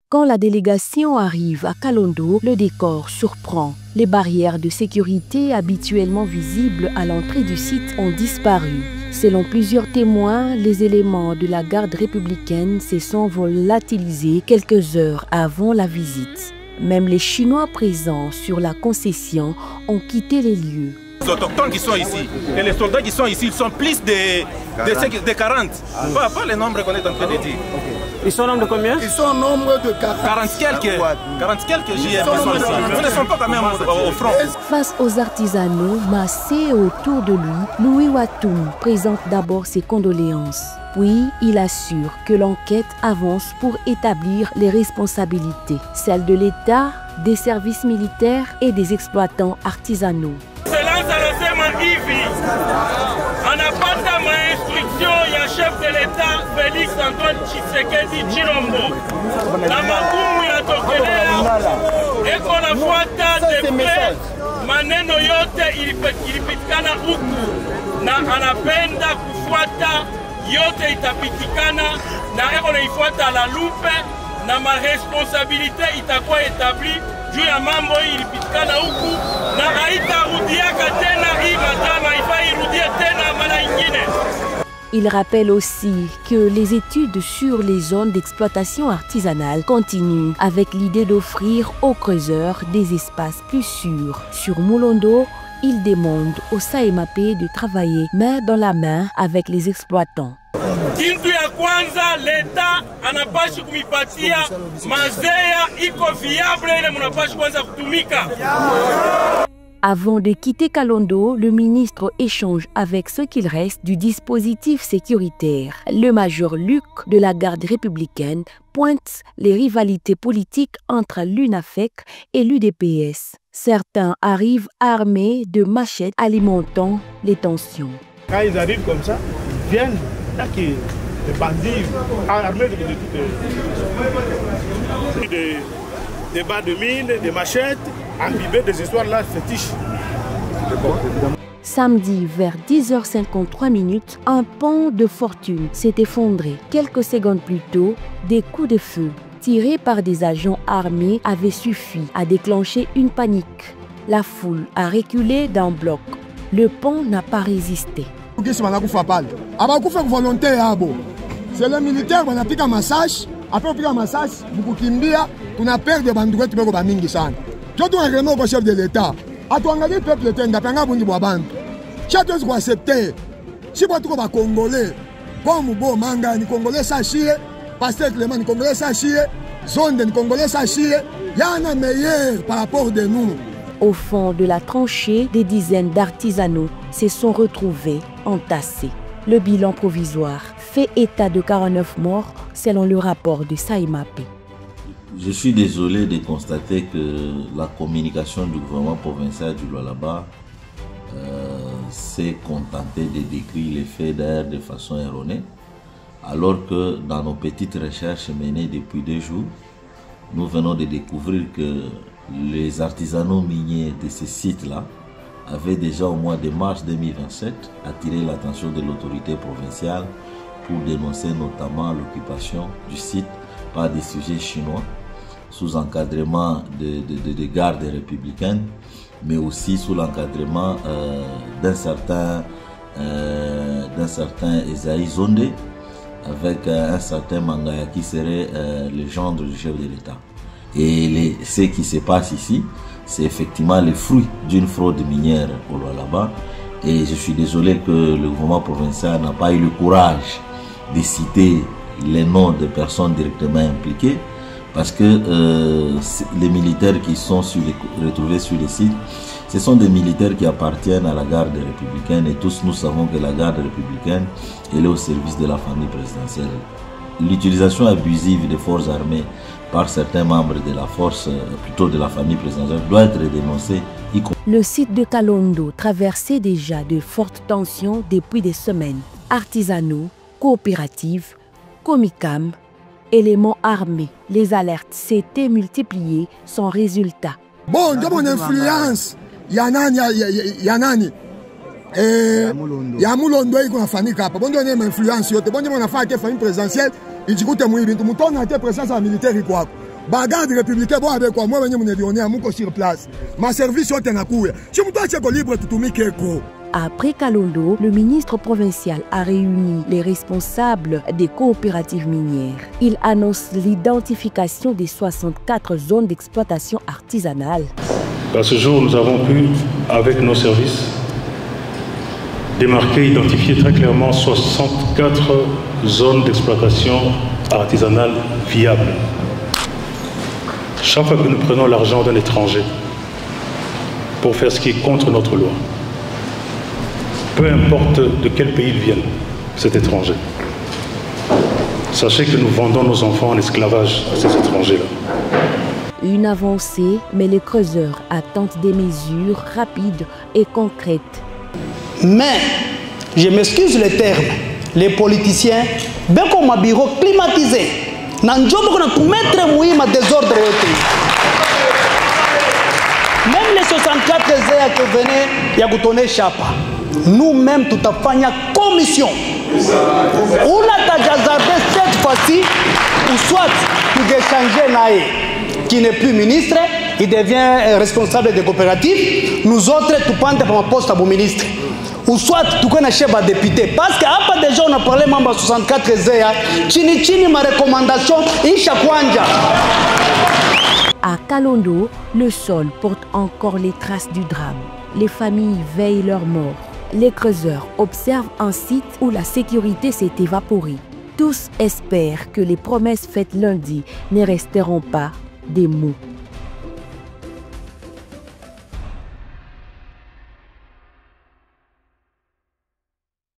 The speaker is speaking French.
Quand la délégation arrive à Kalondo, le décor surprend. Les barrières de sécurité habituellement visibles à l'entrée du site ont disparu. Selon plusieurs témoins, les éléments de la garde républicaine se sont volatilisés quelques heures avant la visite. Même les Chinois présents sur la concession ont quitté les lieux. Les autochtones qui sont ici et les soldats qui sont ici, ils sont plus de 40. Pas le nombre qu'on est en train de dire. Ils sont au nombre de combien? Ils sont au nombre de 40 quelques JR qui sont ici. Nous ne sommes pas quand même au front. Face aux artisanaux massés autour de lui, Louis Watoum présente d'abord ses condoléances. Puis, il assure que l'enquête avance pour établir les responsabilités, celles de l'État, des services militaires et des exploitants artisanaux. Anapata ma instruction ya chef de l'État Félix Antoine Tshisekedi Tshilombo na magumu yatokelea eko nafuata de près maneno yote ilipitikana huku na anapenda kufuata yote itapitikana na eko naifuata la lupe na maresponsabilite itakuwa etabli juu ya mambo ilipitikana huku na haitarudiaka tena hii matama ifairudie tena mara ingine. Il rappelle aussi que les études sur les zones d'exploitation artisanale continuent avec l'idée d'offrir aux creuseurs des espaces plus sûrs. Sur Moulondo, il demande au SAEMAP de travailler main dans la main avec les exploitants. Kintu ya kwanza leta anapashi kumipatia mazeya iko viable ile munapashi kwanza kutumika. Avant de quitter Kalondo, le ministre échange avec ce qu'il reste du dispositif sécuritaire. Le major Luc de la garde républicaine pointe les rivalités politiques entre l'UNAFEC et l'UDPS. Certains arrivent armés de machettes alimentant les tensions. Quand ils arrivent comme ça, ils viennent, des bandits armés des barres de mine, des machettes, imbibés des histoires là fétiches. Samedi, vers 10h53, un pont de fortune s'est effondré. Quelques secondes plus tôt, des coups de feu tirés par des agents armés avaient suffi à déclencher une panique. La foule a reculé d'un bloc. Le pont n'a pas résisté. C'est le militaire qui a pris un massage. Après on a un massage, on a perdu des bandouettes qui sont mingi sana. Je dois remettre au chef de l'État. A toi le peuple tenda panga bungi bwabantu. Chaque fois accepter. Si vous trouvez un Congolais, bon manga ni Congolais sachie, pasteur Clément ni Congolais sachie, zone ni Congolais sachie, il y en a meilleur par rapport de nous. Au fond de la tranchée, des dizaines d'artisanaux se sont retrouvés entassés. Le bilan provisoire fait état de 49 morts selon le rapport de SAEMAP. Je suis désolé de constater que la communication du gouvernement provincial du Lualaba s'est contentée de décrire les faits d'ailleurs de façon erronée, alors que dans nos petites recherches menées depuis 2 jours, nous venons de découvrir que les artisanaux miniers de ces sites-là avaient déjà au mois de mars 2027 attiré l'attention de l'autorité provinciale pour dénoncer notamment l'occupation du site par des sujets chinois sous encadrement de gardes républicaines, mais aussi sous l'encadrement d'un certain Esaïe Zondé avec un certain Mangaya qui serait le gendre du chef de l'État. Et ce qui se passe ici, c'est effectivement le fruit d'une fraude minière au Lualaba. Et je suis désolé que le gouvernement provincial n'a pas eu le courage de citer les noms des personnes directement impliquées, parce que les militaires qui sont retrouvés sur les sites, ce sont des militaires qui appartiennent à la garde républicaine, et tous nous savons que la garde républicaine elle est au service de la famille présidentielle. L'utilisation abusive des forces armées par certains membres de la force, plutôt de la famille présidentielle, doit être dénoncée. Le site de Kalondo traversait déjà de fortes tensions depuis des semaines. Artisanaux, coopératives, Comicam, éléments armés, les alertes s'étaient multipliées sans résultat. Bon, de mon influence, Yanani, Moulondo, il y a une famille qui bon, donner influence, bon, on a fait une famille présidentielle, il dit que tu es présence militaire. bagarde républicain bon avec quoi moi venye munedione amuko sur place ma service yote nakuya si mtu acheko libre tutumikeko. Après Kalondo, le ministre provincial a réuni les responsables des coopératives minières. Il annonce l'identification des 64 zones d'exploitation artisanale. À ce jour, nous avons pu, avec nos services, démarquer, identifier très clairement 64 zones d'exploitation artisanale viables. Chaque fois que nous prenons l'argent d'un étranger pour faire ce qui est contre notre loi, peu importe de quel pays il vienne, cet étranger, sachez que nous vendons nos enfants en esclavage à ces étrangers-là. Une avancée, mais les creuseurs attendent des mesures rapides et concrètes. Mais, je m'excuse le terme, les politiciens, bien comme un bureau climatisé, n'ont pas pu mettre un désordre. Même les 64 heures que venaient, il y a goutonné chapa. Nous-mêmes, tout à fait, une commission. On a gazardé cette fois-ci, ou soit tu veux changer naïe, qui n'est plus ministre, il devient responsable des coopératives. Nous autres, tu prends pour un poste à mon ministre. Ou soit tu connais chef à député. Parce qu'à part déjà, on a parlé membre 64 heures, chini ma recommandation, Isha Kwanja. À Kalondo, le sol porte encore les traces du drame. Les familles veillent leur mort. Les creuseurs observent un site où la sécurité s'est évaporée. Tous espèrent que les promesses faites lundi ne resteront pas des mots.